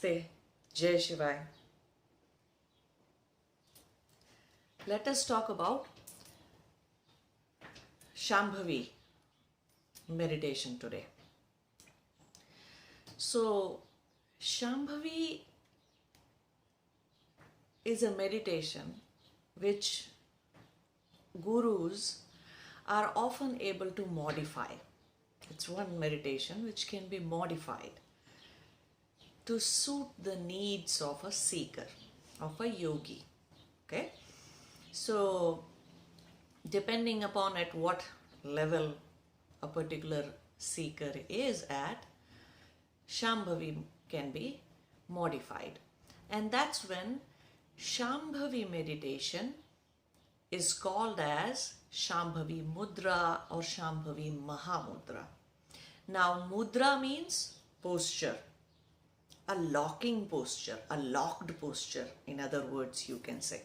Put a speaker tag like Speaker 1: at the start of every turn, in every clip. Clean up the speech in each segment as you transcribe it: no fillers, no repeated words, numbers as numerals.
Speaker 1: Namaste, Jai Shivaya. Let us talk about Shambhavi meditation today. So, Shambhavi is a meditation which gurus are often able to modify. It's one meditation which can be modified to suit the needs of a seeker, of a yogi. Okay? So, depending upon at what level a particular seeker is at, Shambhavi can be modified. And that's when Shambhavi meditation is called as Shambhavi Mudra or Shambhavi Maha Mudra. Now, mudra means posture, a locking posture, a locked posture, in other words, you can say.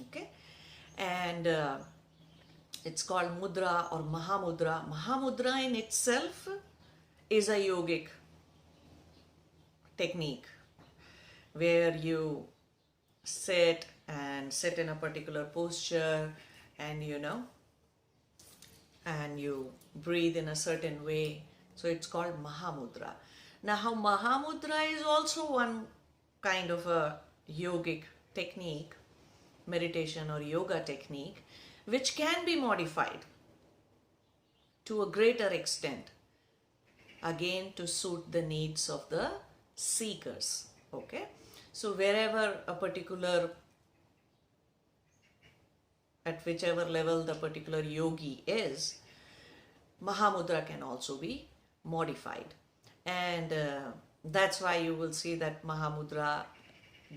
Speaker 1: Okay? And it's called mudra or Maha Mudra. Maha Mudra in itself is a yogic technique where you sit in a particular posture and and you breathe in a certain way. So it's called Maha Mudra. Now, Maha Mudra is also one kind of a yogic technique, meditation or yoga technique, which can be modified to a greater extent, again to suit the needs of the seekers. Okay? So wherever a particular, at whichever level the particular yogi is, Maha Mudra can also be modified. And that's why you will see that Maha Mudra,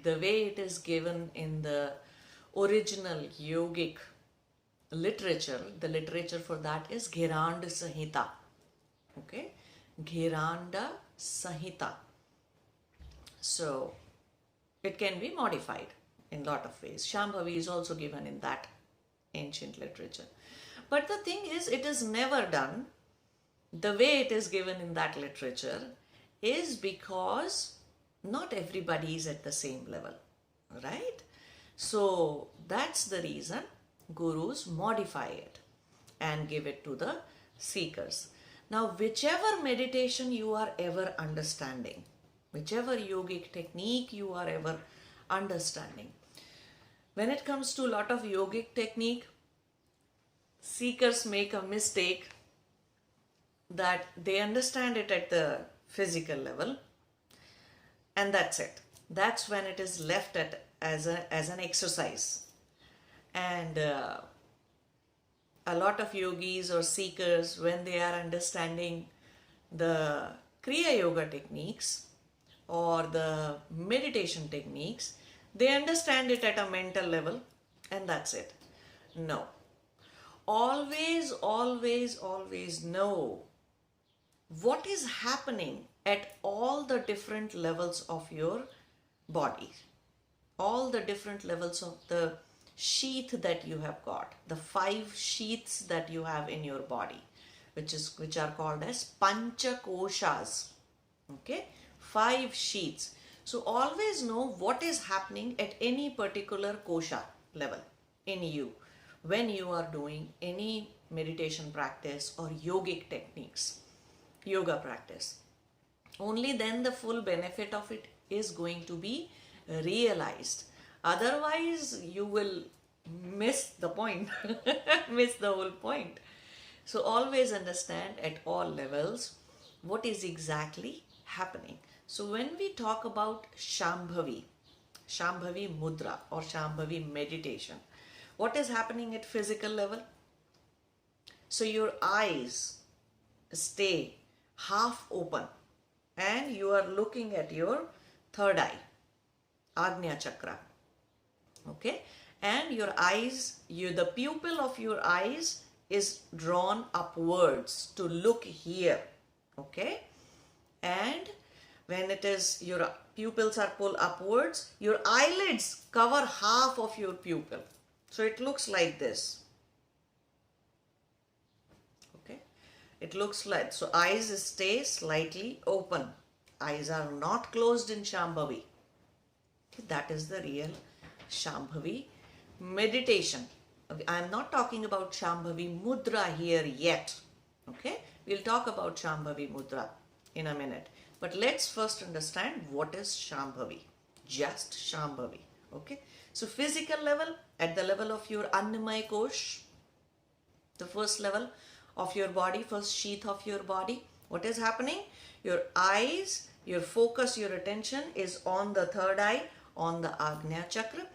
Speaker 1: the way it is given in the original yogic literature, the literature for that is Ghiranda Samhita. Okay? Ghiranda Samhita. So, it can be modified in a lot of ways. Shambhavi is also given in that ancient literature. But the thing is, it is never done the way it is given in that literature is because not everybody is at the same level, right? So that's the reason gurus modify it and give it to the seekers. Now, whichever meditation you are ever understanding, whichever yogic technique you are ever understanding, when it comes to a lot of yogic technique, seekers make a mistake that they understand it at the physical level and that's it. That's when it is left as an exercise. And a lot of yogis or seekers, when they are understanding the Kriya Yoga techniques or the meditation techniques, they understand it at a mental level and that's it. No. Always, always, always know what is happening at all the different levels of your body, all the different levels of the sheath that you have got, the 5 sheaths that you have in your body, which are called as Pancha Koshas. Okay, 5 sheaths. So always know what is happening at any particular kosha level in you when you are doing any meditation practice or yogic techniques, yoga practice. Only then the full benefit of it is going to be realized. Otherwise, you will miss the point, miss the whole point. So always understand at all levels what is exactly happening. So when we talk about Shambhavi Mudra or Shambhavi meditation, what is happening at physical level? So your eyes stay half open and you are looking at your third eye, Agnya Chakra. Okay? And your eyes, the pupil of your eyes is drawn upwards to look here. Okay? And when it is, your pupils are pulled upwards, your eyelids cover half of your pupil. So it looks like this. Okay? It looks like, so eyes stay slightly open eyes are not closed in Shambhavi. That is the real Shambhavi meditation. I am not talking about Shambhavi Mudra here yet. Okay, we'll talk about Shambhavi Mudra in a minute. But let's first understand what is Shambhavi. Just Shambhavi. Okay, so physical level, at the level of your Annamaya Kosh, the first level of your body, first sheath of your body, what is happening? Your eyes, your focus, your attention is on the third eye, on the Agnya Chakra,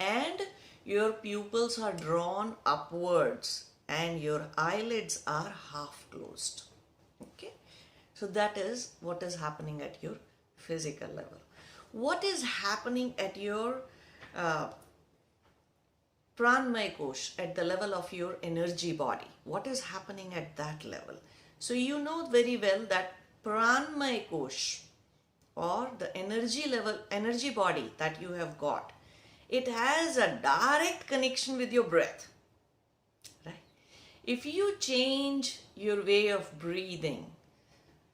Speaker 1: and your pupils are drawn upwards and your eyelids are half closed. Okay, so that is what is happening at your physical level. What is happening at your Pranayama Kosh, at the level of your energy body? What is happening at that level? So you know very well that Pranayama Kosh, or the energy level, energy body that you have got, it has a direct connection with your breath, right? If you change your way of breathing,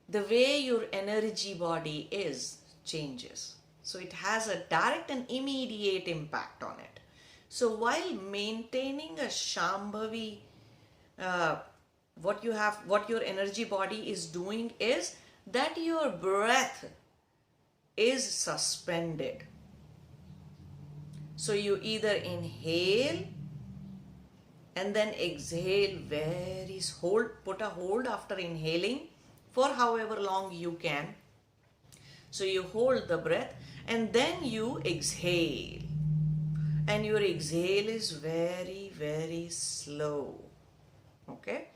Speaker 1: the way your energy body is changes. So it has a direct and immediate impact on it. So while maintaining a Shambhavi, what your energy body is doing is that your breath is suspended. So you either inhale and then exhale, put a hold after inhaling for however long you can. So you hold the breath and then you exhale. And your exhale is very, very slow. Okay?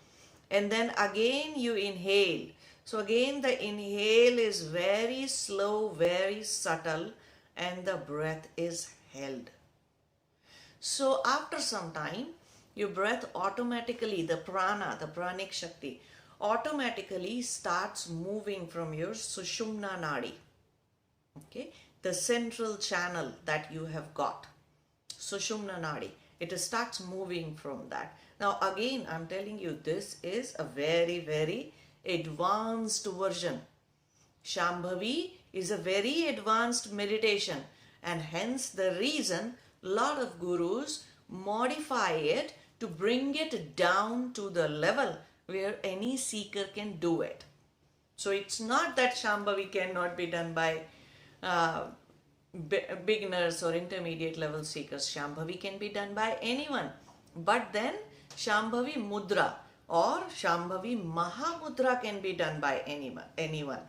Speaker 1: And then again you inhale. So again the inhale is very slow, very subtle, and the breath is held. So after some time, your breath automatically, the prana, the pranic shakti, automatically starts moving from your Sushumna Nadi. Okay? The central channel that you have got. Sushumna Nadi. It starts moving from that. Now again, I'm telling you, this is a very, very advanced version. Shambhavi is a very advanced meditation, and hence the reason lot of gurus modify it to bring it down to the level where any seeker can do it. So it's not that Shambhavi cannot be done by beginners or intermediate level seekers. Shambhavi can be done by anyone. But then Shambhavi Mudra or Shambhavi Maha Mudra can be done by anyone.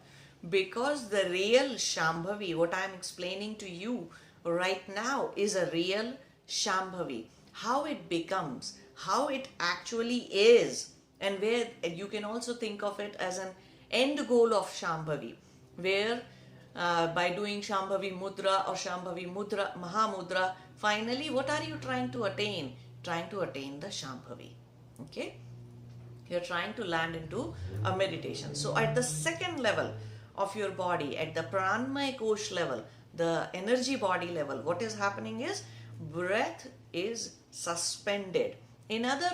Speaker 1: Because the real Shambhavi, what I am explaining to you right now, is a real Shambhavi. How it becomes, how it actually is, and where you can also think of it as an end goal of Shambhavi, where by doing Shambhavi Mudra or Shambhavi Mudra, Maha Mudra, finally what are you trying to attain? Trying to attain the Shambhavi. Okay? You're trying to land into a meditation. So at the second level of your body, at the Pranayama Kosh level, the energy body level, what is happening is breath is suspended. In other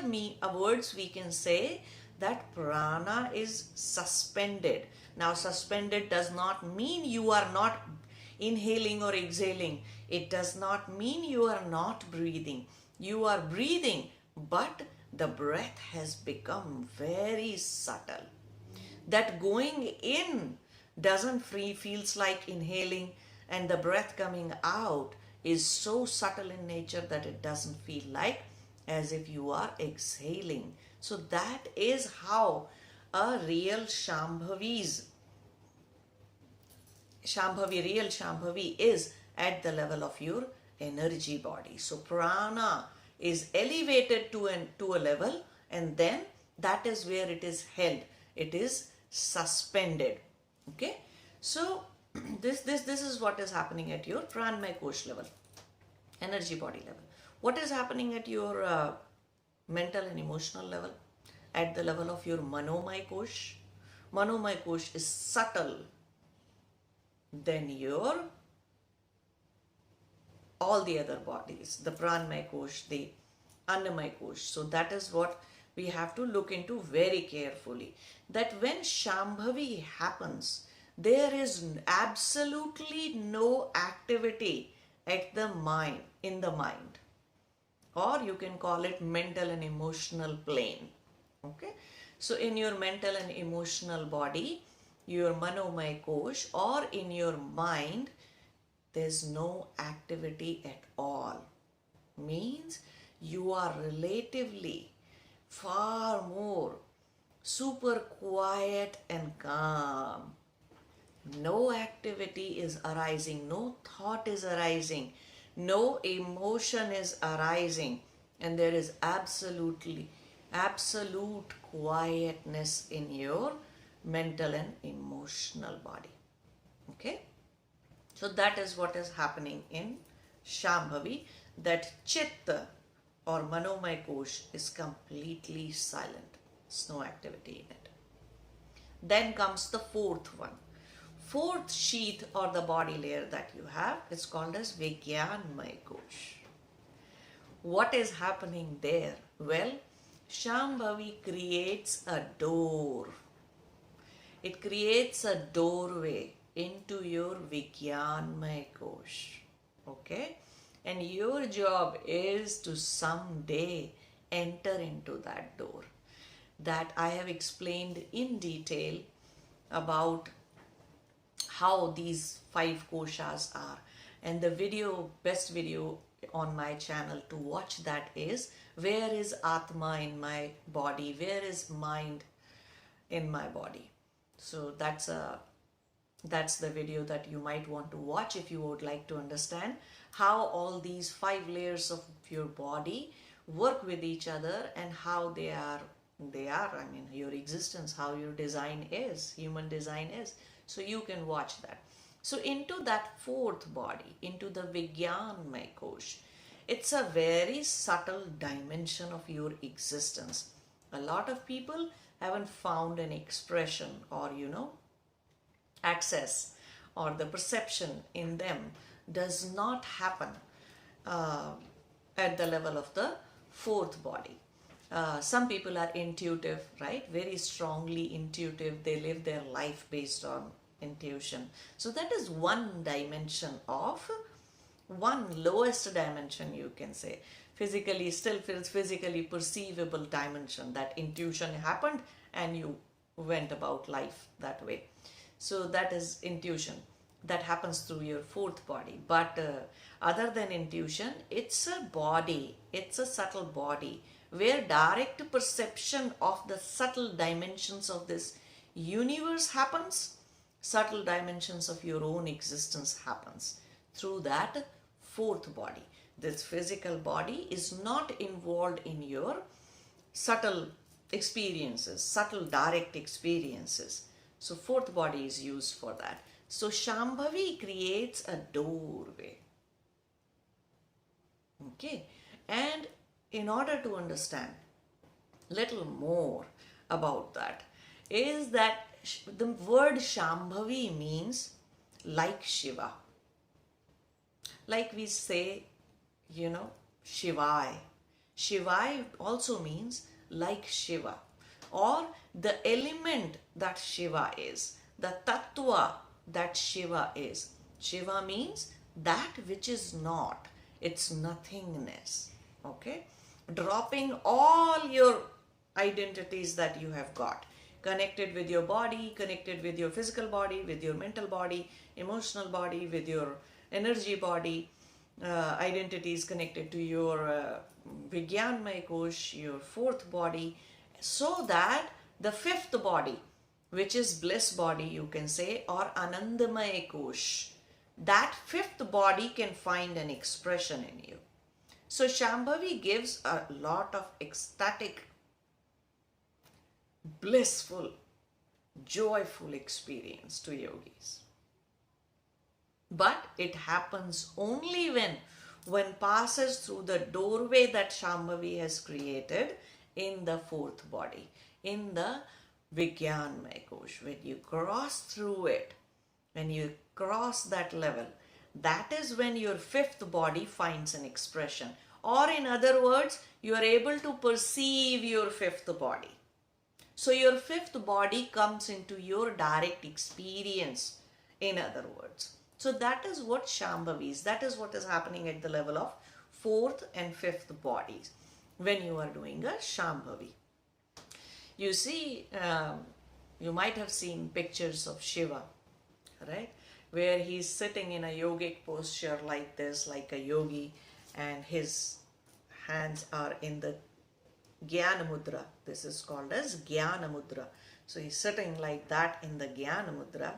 Speaker 1: words, we can say that prana is suspended. Now suspended does not mean you are not inhaling or exhaling. It does not mean you are not breathing. You are breathing, but the breath has become very subtle. That going in doesn't feels like inhaling, and the breath coming out is so subtle in nature that it doesn't feel like as if you are exhaling. So that is how a real real Shambhavi is at the level of your energy body. So prana is elevated to a level, and then that is where it is held. It is suspended. Okay, so this is what is happening at your Pranayama Kosh level, energy body level. What is happening at your mental and emotional level? At the level of your Manomaya Kosh. Manomaya Kosh is subtle than your all the other bodies, the Pranayama Kosh, the Annamaya Kosh. So that is what we have to look into very carefully. That when Shambhavi happens, There is absolutely no activity at the mind, in the mind, or you can call it mental and emotional plane. Okay, so in your mental and emotional body, your manomaya kosh, or in your mind, there's no activity at all. Means you are relatively far more super quiet and calm. No activity is arising, no thought is arising, no emotion is arising, and there is absolute quietness in your mental and emotional body. Okay, so that is what is happening in Shambhavi, that chitta or manomaya kosh is completely silent. There's no activity in it. Then comes the fourth one. Fourth sheath or the body layer that you have is called as Vijnanmaya kosh. What is happening there? Well, Shambhavi creates a door. It creates a doorway into your Vijnanmaya kosh. Okay? And your job is to someday enter into that door. That I have explained in detail about how these 5 koshas are. And the best video on my channel to watch that is, where is Atma in my body? Where is mind in my body? So that's the video that you might want to watch if you would like to understand how all these 5 layers of your body work with each other and how they are, I mean, your existence, how your design is, human design is. So you can watch that. So into that fourth body, into the Vijnanmaya kosh, it's a very subtle dimension of your existence. A lot of people haven't found an expression or, access, or the perception in them does not happen at the level of the fourth body. Some people are intuitive, right? Very strongly intuitive. They live their life based on intuition. So that is one dimension of, one lowest dimension, you can say. Physically, still feels physically perceivable dimension. That intuition happened and you went about life that way. So that is intuition. That happens through your fourth body. But other than intuition, it's a body. It's a subtle body where direct perception of the subtle dimensions of this universe happens. Subtle dimensions of your own existence happens through that fourth body. This physical body is not involved in your subtle experiences, subtle direct experiences. So fourth body is used for that. So Shambhavi creates a doorway. Okay, and in order to understand little more about that, is that the word Shambhavi means like Shiva. Like we say, Shivai. Shivai also means like Shiva, or the element that Shiva is, the tattva that Shiva is. Shiva means that which is not, it's nothingness. Okay, dropping all your identities that you have got, connected with your body, connected with your physical body, with your mental body, emotional body, with your energy body, identities connected to your Vijnanmaya kosh, your fourth body, so that the fifth body, which is bliss body, you can say, or Anandamaya kosh, that fifth body can find an expression in you. So Shambhavi gives a lot of ecstatic, blissful, joyful experience to yogis. But it happens only when passes through the doorway that Shambhavi has created in the fourth body, in the Vijnanmaya kosh. When you cross through it, when you cross that level, that is when your fifth body finds an expression. Or in other words, you are able to perceive your fifth body. So your fifth body comes into your direct experience, in other words. So that is what Shambhavi is. That is what is happening at the level of fourth and fifth bodies when you are doing a Shambhavi. You see, you might have seen pictures of Shiva, right? Where he's sitting in a yogic posture like this, like a yogi, and his hands are in the Jnana Mudra. This is called as Jnana Mudra. So he's sitting like that in the Jnana Mudra,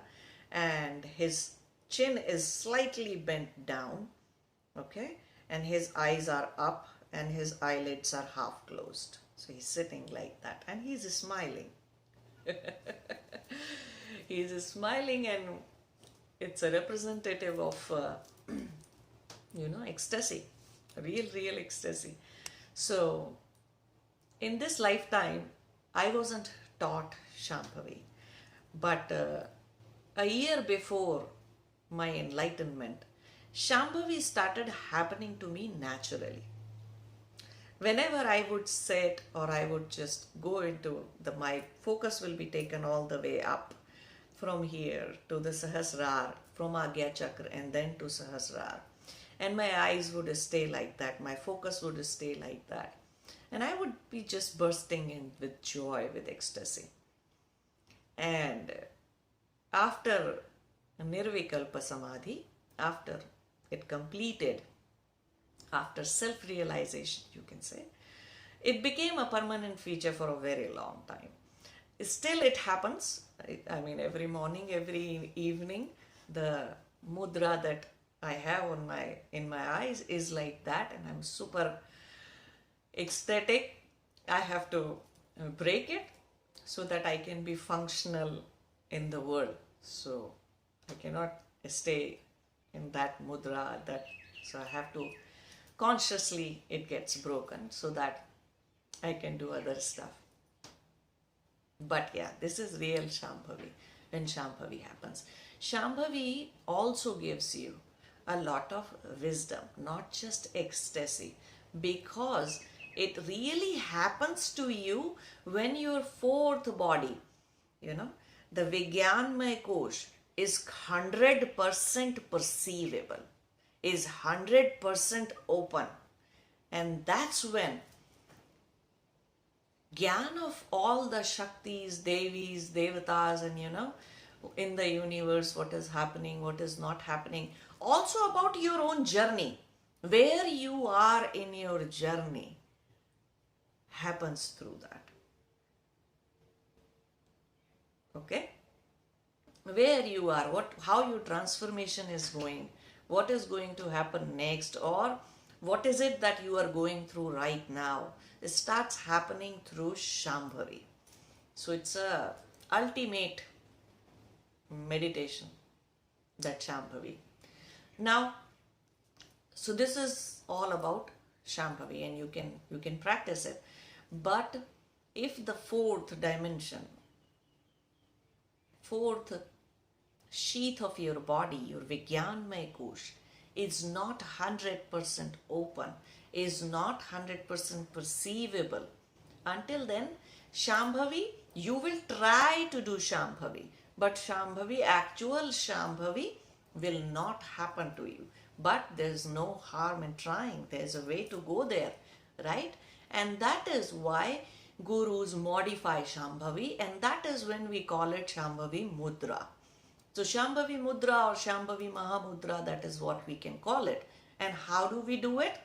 Speaker 1: and his chin is slightly bent down, okay? And his eyes are up and his eyelids are half closed. So he's sitting like that and he's smiling. He's smiling, and it's a representative of, ecstasy, real ecstasy. So in this lifetime, I wasn't taught Shambhavi, but a year before my enlightenment, Shambhavi started happening to me naturally. Whenever I would sit or I would just go into my focus will be taken all the way up from here to the Sahasrara, from Agya Chakra and then to Sahasrara. And my eyes would stay like that, my focus would stay like that. And I would be just bursting in with joy, with ecstasy. And after Nirvikalpa Samadhi, after it completed, after self-realization, you can say, it became a permanent feature for a very long time. Still it happens. I mean, every morning, every evening, the mudra that I have in my eyes is like that, and I'm super ecstatic. I have to break it so that I can be functional in the world. So I cannot stay in that mudra, so I have to consciously it gets broken so that I can do other stuff. But yeah, this is real Shambhavi when Shambhavi happens. Shambhavi also gives you a lot of wisdom, not just ecstasy, because it really happens to you when your fourth body, the Vijnanmaya Kosh is 100% perceivable, is 100% open. And that's when Gyan of all the Shaktis, Devis, Devatas, and in the universe, what is happening, what is not happening. Also about your own journey, where you are in your journey, happens through that. Okay? Where you are, how your transformation is going, what is going to happen next, or what is it that you are going through right now. It starts happening through Shambhavi. So it's a ultimate meditation, that Shambhavi. Now, so this is all about Shambhavi, and you can practice it. But if the fourth dimension, fourth sheath of your body, your Vijnanmaya Kosh, is not 100% open, is not 100% perceivable, until then, Shambhavi, you will try to do Shambhavi, but Shambhavi, actual Shambhavi, will not happen to you. But there's no harm in trying. There's a way to go there, right? And that is why gurus modify Shambhavi, and that is when we call it Shambhavi Mudra. So Shambhavi Mudra or Shambhavi Maha Mudra, that is what we can call it. And how do we do it?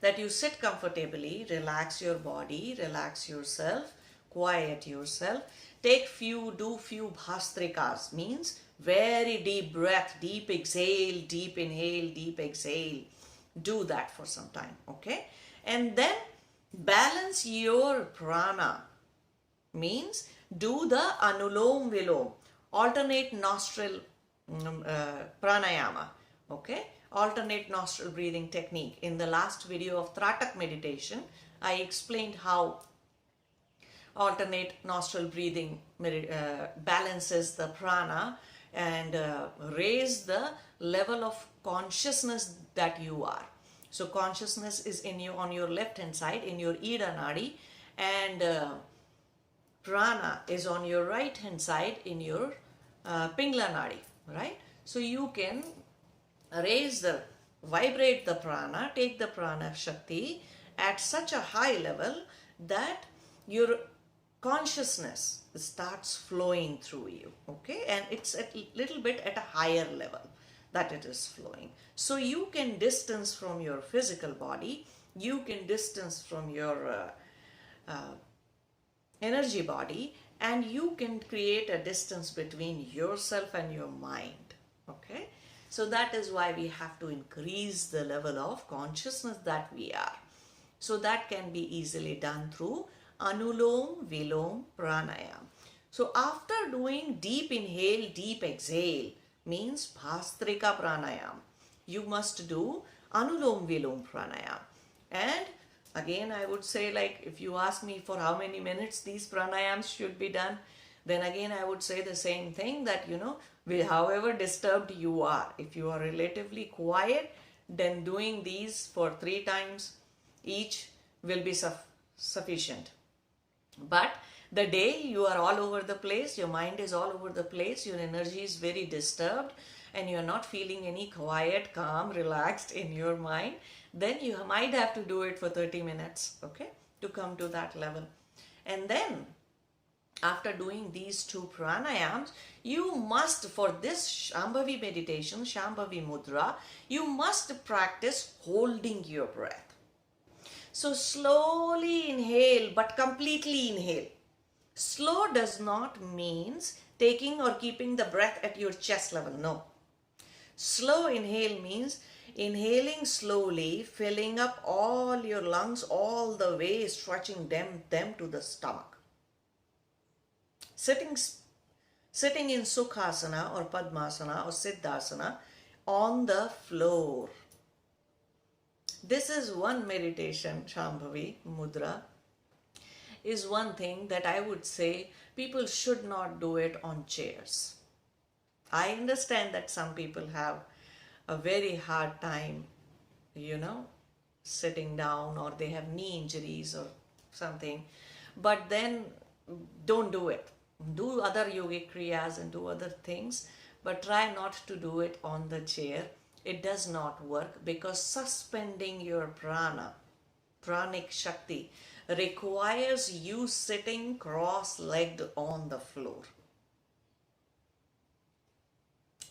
Speaker 1: That you sit comfortably, relax your body, relax yourself, quiet yourself, do few bhastrikas, means very deep breath, deep exhale, deep inhale, deep exhale. Do that for some time, okay? And then balance your prana, means do the Anulom Vilom, alternate nostril pranayama, okay? Alternate nostril breathing technique. In the last video of Tratak meditation, I explained how alternate nostril breathing balances the prana and raise the level of consciousness that you are. So consciousness is on your left hand side, in your Ida Nadi, and prana is on your right hand side in your Pingla Nadi, right? So you can vibrate the prana, take the prana Shakti at such a high level that your consciousness starts flowing through you, okay? And it's a little bit at a higher level that it is flowing. So you can distance from your physical body, you can distance from your energy body, and you can create a distance between yourself and your mind, okay? So that is why we have to increase the level of consciousness that we are. So that can be easily done through Anulom Vilom Pranayam. So after doing deep inhale, deep exhale, means Bhastrika Pranayam, you must do Anulom Vilom Pranayam. And again, I would say, like, if you ask me for how many minutes these pranayams should be done, then again I would say the same thing, that, you know, however disturbed you are, if you are relatively quiet, then doing these for 3 times each will be sufficient. But the day you are all over the place, your mind is all over the place, your energy is very disturbed, and you are not feeling any quiet, calm, relaxed in your mind, then you might have to do it for 30 minutes, okay, to come to that level. And then after doing these 2 pranayams, you must, for this Shambhavi meditation, Shambhavi Mudra, you must practice holding your breath. So slowly inhale, but completely inhale. Slow does not means taking or keeping the breath at your chest level, no. Slow inhale means inhaling slowly, filling up all your lungs all the way, stretching them to the stomach. Sitting in Sukhasana or Padmasana or Siddhasana on the floor. This is one meditation, Shambhavi Mudra, is one thing that I would say people should not do it on chairs. I understand that some people have a very hard time, you know, sitting down, or they have knee injuries or something, but then don't do it. Do other yogic kriyas and do other things, but try not to do it on the chair. It does not work, because suspending your pranic shakti, requires you sitting cross-legged on the floor.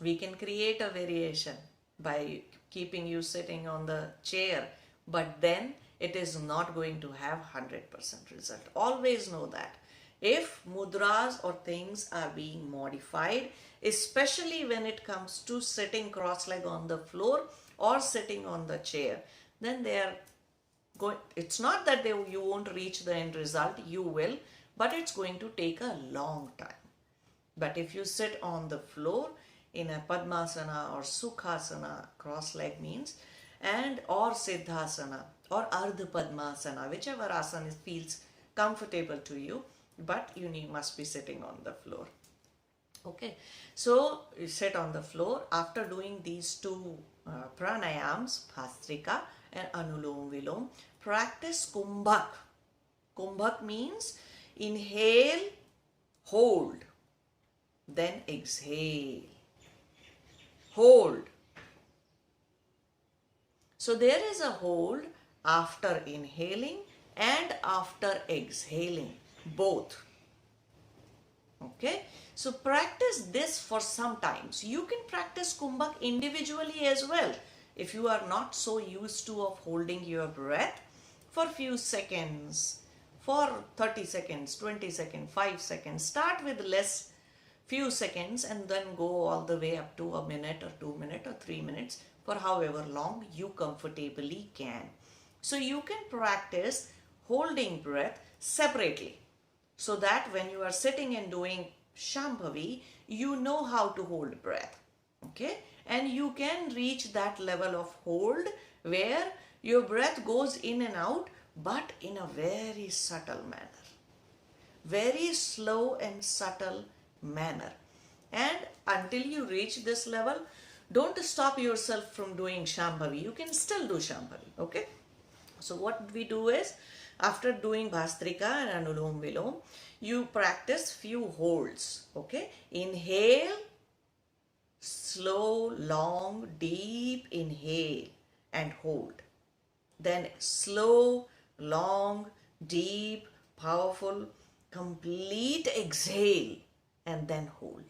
Speaker 1: We can create a variation by keeping you sitting on the chair, but then it is not going to have 100% result. Always know that. If mudras or things are being modified, especially when it comes to sitting cross-legged on the floor or sitting on the chair, then they are going, it's not that you won't reach the end result, you will, but it's going to take a long time. But if you sit on the floor in a Padmasana or Sukhasana, cross-leg means, and or Siddhasana or Ardha Padmasana, whichever asana feels comfortable to you, but you must be sitting on the floor. Okay, so you sit on the floor. After doing these 2 pranayams, Bhastrika and Anulom Vilom, practice Kumbhak. Kumbhak means inhale, hold, then exhale, hold. So there is a hold after inhaling and after exhaling, both. Okay, so practice this for some times. You can practice Kumbhak individually as well. If you are not so used to of holding your breath for few seconds, for 30 seconds, 20 seconds, 5 seconds, start with less, few seconds, and then go all the way up to a minute or 2 minutes or 3 minutes, for however long you comfortably can. So you can practice holding breath separately, so that when you are sitting and doing Shambhavi, you know how to hold breath. Okay, and you can reach that level of hold where your breath goes in and out, but in a very subtle manner, very slow and subtle manner. And until you reach this level, don't stop yourself from doing Shambhavi. You can still do Shambhavi. Okay, So what we do is, after doing Bhastrika and Anulom Vilom, you practice few holds. Okay, inhale, slow, long, deep inhale and hold. Then slow, long, deep, powerful, complete exhale and then hold.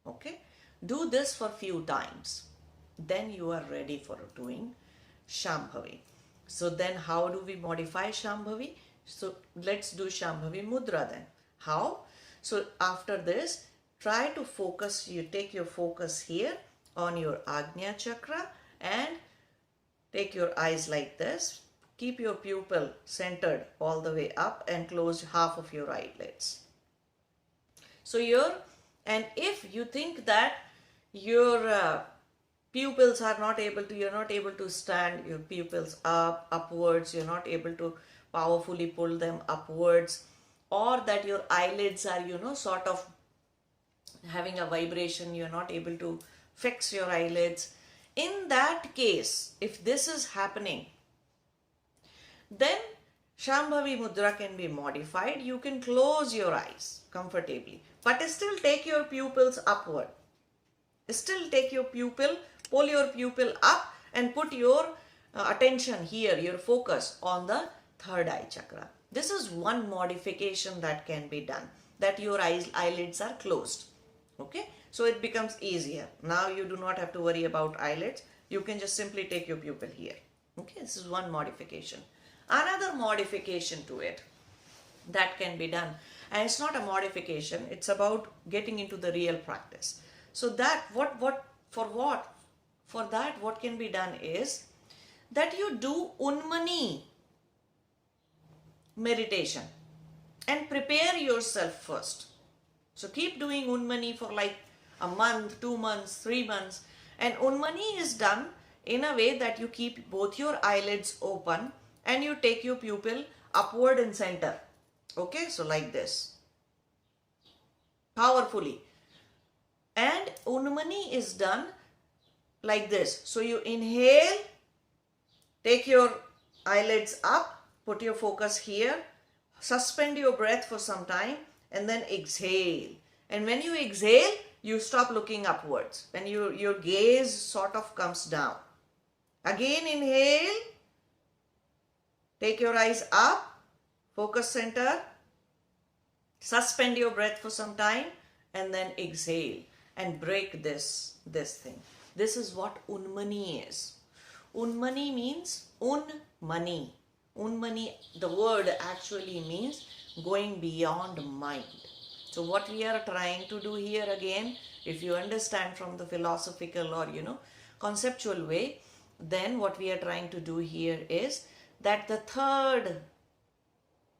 Speaker 1: Okay, do this for few times. Then you are ready for doing Shambhavi. So then how do we modify Shambhavi? So let's do Shambhavi Mudra then. How? So after this, try to focus, you take your focus here on your Agnya Chakra and take your eyes like this. Keep your pupil centered all the way up and close half of your eyelids. So and if you think that your pupils are not able to, you're not able to stand your pupils upwards, you're not able to powerfully pull them upwards, or that your eyelids are, sort of having a vibration, you're not able to fix your eyelids. In that case, if this is happening, then Shambhavi Mudra can be modified. You can close your eyes comfortably, but still take your pupils upward. Still take your pupil, pull your pupil up and put your attention here, your focus on the third eye chakra. This is one modification that can be done, that your eyelids are closed. Okay, so it becomes easier. Now you do not have to worry about eyelids. You can just simply take your pupil here. Okay, this is one modification. Another modification to it that can be done, and it's not a modification, it's about getting into the real practice. So that for that what can be done is that you do Unmani meditation and prepare yourself first. So keep doing Unmani for like a month, 2 months, 3 months, and Unmani is done in a way that you keep both your eyelids open and you take your pupil upward and center. Okay, so like this, powerfully. And Unmani is done like this. So you inhale, take your eyelids up, put your focus here, suspend your breath for some time, and then exhale. And when you exhale, you stop looking upwards. When your gaze sort of comes down. Again inhale, take your eyes up, focus center, suspend your breath for some time, and then exhale and break this thing. This is what Unmani is. Unmani means Unmani. Unmani, the word actually means going beyond mind. So what we are trying to do here again, if you understand from the philosophical or conceptual way, then what we are trying to do here is that the third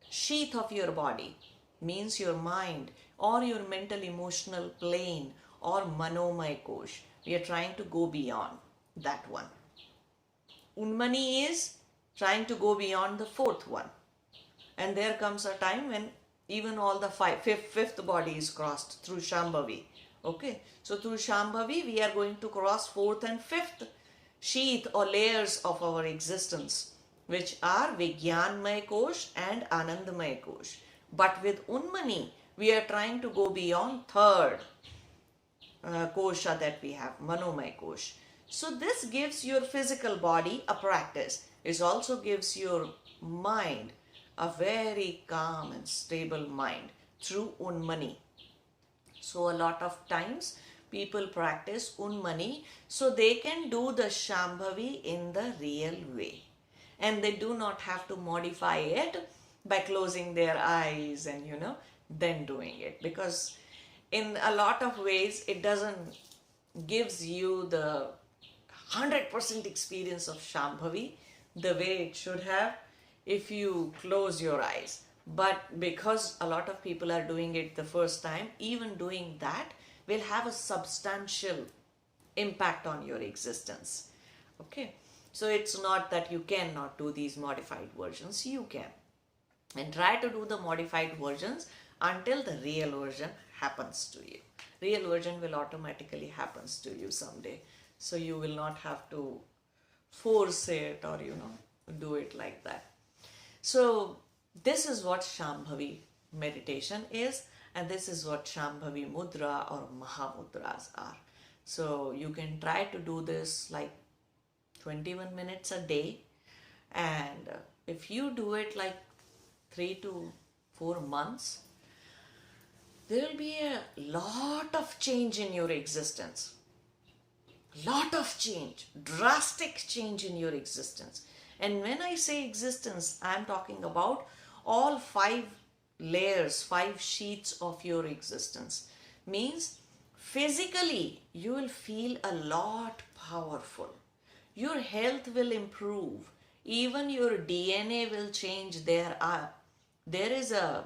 Speaker 1: sheath of your body means your mind or your mental emotional plane or Manomaya Kosh. We are trying to go beyond that one. Unmani is trying to go beyond the fourth one. And there comes a time when even all the fifth body is crossed through Shambhavi. Okay, so through Shambhavi we are going to cross fourth and fifth sheath or layers of our existence, which are Vijnanmaya Kosh and Anandamaya Kosh. But with Unmani, we are trying to go beyond third kosha that we have, Manomaya Kosh. So this gives your physical body a practice. It also gives your mind a very calm and stable mind through Unmani. So a lot of times people practice Unmani so they can do the Shambhavi in the real way. And they do not have to modify it by closing their eyes and then doing it. Because in a lot of ways it doesn't gives you the 100% experience of Shambhavi the way it should have if you close your eyes. But because a lot of people are doing it the first time, even doing that will have a substantial impact on your existence. Okay, so it's not that you cannot do these modified versions, you can. And try to do the modified versions until the real version happens to you. Real version will automatically happens to you someday. So you will not have to force it or do it like that. So this is what Shambhavi meditation is, and this is what Shambhavi Mudra or Maha Mudras are. So you can try to do this like 21 minutes a day, and if you do it like 3 to 4 months, there will be a lot of change in your existence. Lot of change, drastic change in your existence. And when I say existence, I am talking about all 5 layers, 5 sheaths of your existence. Means physically you will feel a lot powerful. Your health will improve. Even your DNA will change. There is a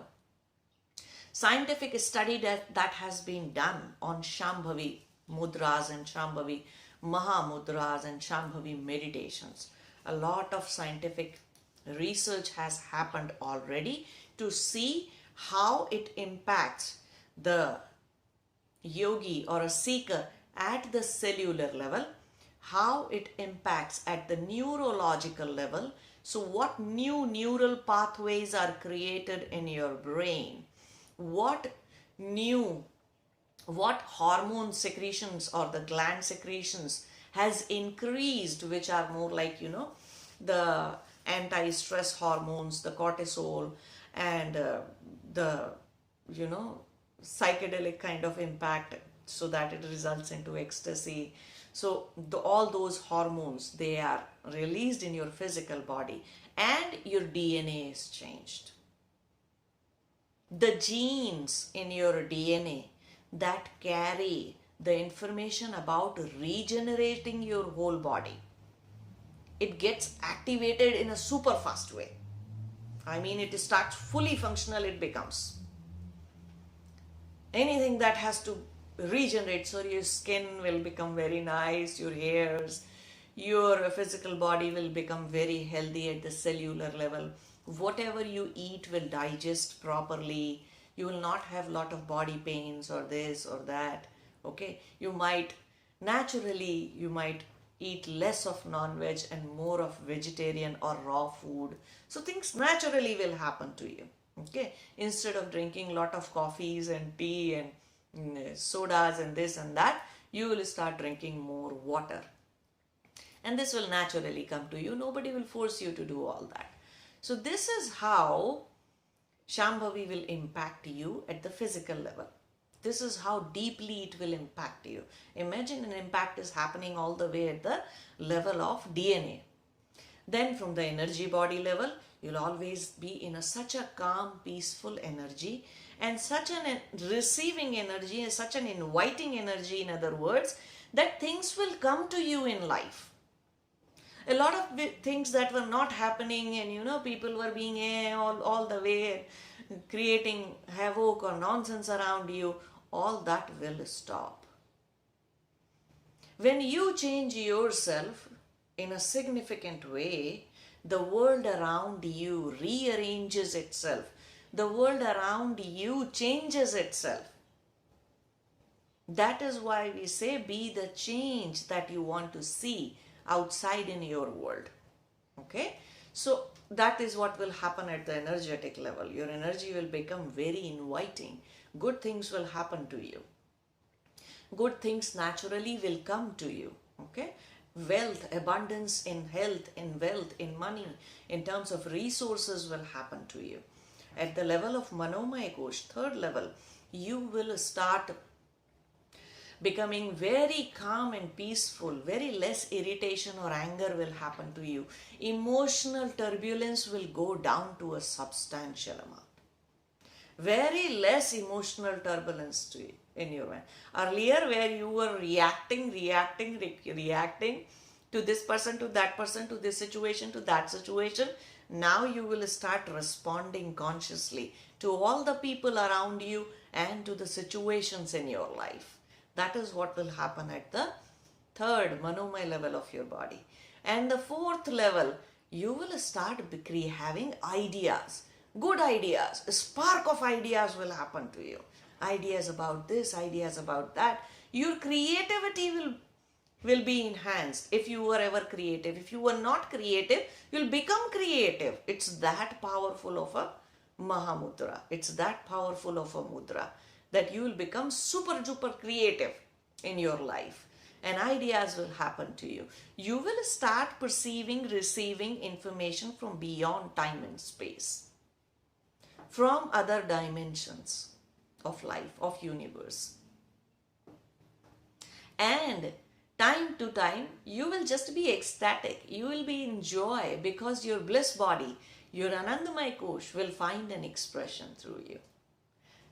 Speaker 1: scientific study that has been done on Shambhavi Mudras and Shambhavi Maha Mudras and Shambhavi Meditations. A lot of scientific research has happened already to see how it impacts the yogi or a seeker at the cellular level, how it impacts at the neurological level. So what new neural pathways are created in your brain? What hormone secretions or the gland secretions has increased, which are more like, the anti-stress hormones, the cortisol, and the, psychedelic kind of impact, so that it results into ecstasy. So all those hormones, they are released in your physical body, and your DNA is changed. The genes in your DNA that carry the information about regenerating your whole body, it gets activated in a super fast way. I mean, it starts fully functional, it becomes. Anything that has to regenerate, so your skin will become very nice, your hairs, your physical body will become very healthy at the cellular level. Whatever you eat will digest properly. You will not have a lot of body pains or this or that. Okay, you might eat less of non-veg and more of vegetarian or raw food. So things naturally will happen to you. Okay, instead of drinking a lot of coffees and tea and sodas and this and that, you will start drinking more water. And this will naturally come to you. Nobody will force you to do all that. So this is how Shambhavi will impact you at the physical level. This is how deeply it will impact you. Imagine an impact is happening all the way at the level of DNA. Then from the energy body level, you'll always be in such a calm, peaceful energy, and such an receiving energy, and such an inviting energy, in other words, that things will come to you in life. A lot of things that were not happening, and people were being all the way, creating havoc or nonsense around you, all that will stop. When you change yourself in a significant way, the world around you rearranges itself. The world around you changes itself. That is why we say, be the change that you want to see outside in your world. Okay, so that is what will happen at the energetic level. Your energy will become very inviting. Good things will happen to you. Good things naturally will come to you. Okay, wealth, abundance in health, in wealth, in money, in terms of resources will happen to you. At the level of Manomaya Kosha, third level, you will start becoming very calm and peaceful. Very less irritation or anger will happen to you. Emotional turbulence will go down to a substantial amount. Very less emotional turbulence in your mind. Earlier, where you were reacting to this person, to that person, to this situation, to that situation, now you will start responding consciously to all the people around you and to the situations in your life. That is what will happen at the third Manomaya level of your body. And the fourth level, you will start having ideas, good ideas. A spark of ideas will happen to you. Ideas about this, ideas about that. Your creativity will will be enhanced if you were ever creative. If you were not creative, you'll become creative. It's that powerful of a Maha Mudra. It's that powerful of a mudra that you will become super duper creative in your life, and ideas will happen to you. You will start perceiving, receiving information from beyond time and space, from other dimensions of life, of universe. And time to time, you will just be ecstatic. You will be in joy because your bliss body, your Anandamaya Kosh will find an expression through you.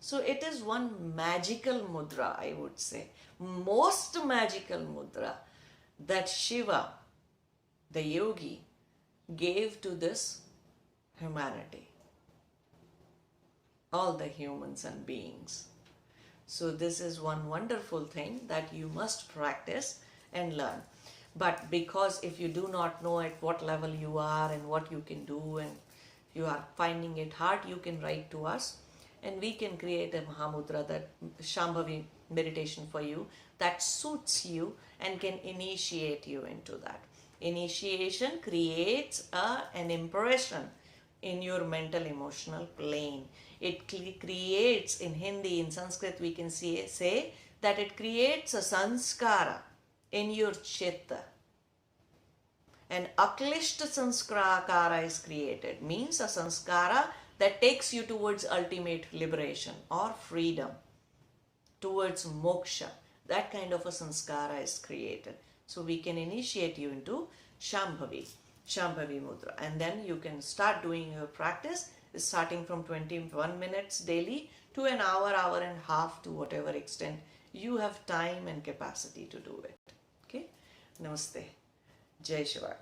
Speaker 1: So it is one magical mudra, I would say, most magical mudra that Shiva, the yogi, gave to this humanity, all the humans and beings. So this is one wonderful thing that you must practice and learn. But because if you do not know at what level you are and what you can do, and you are finding it hard, you can write to us and we can create a Mahamudra, that Shambhavi meditation for you that suits you and can initiate you into that. Initiation creates an impression in your mental emotional plane. It creates, in Hindi, in Sanskrit we can say that it creates a sanskara in your chitta. An aklishta sanskara is created, means a sanskara that takes you towards ultimate liberation or freedom, towards moksha. That kind of a sanskara is created. So we can initiate you into Shambhavi Mudra, and then you can start doing your practice, starting from 21 minutes daily to an hour, hour and a half, to whatever extent you have time and capacity to do it. Okay? Namaste. Jai Shiva.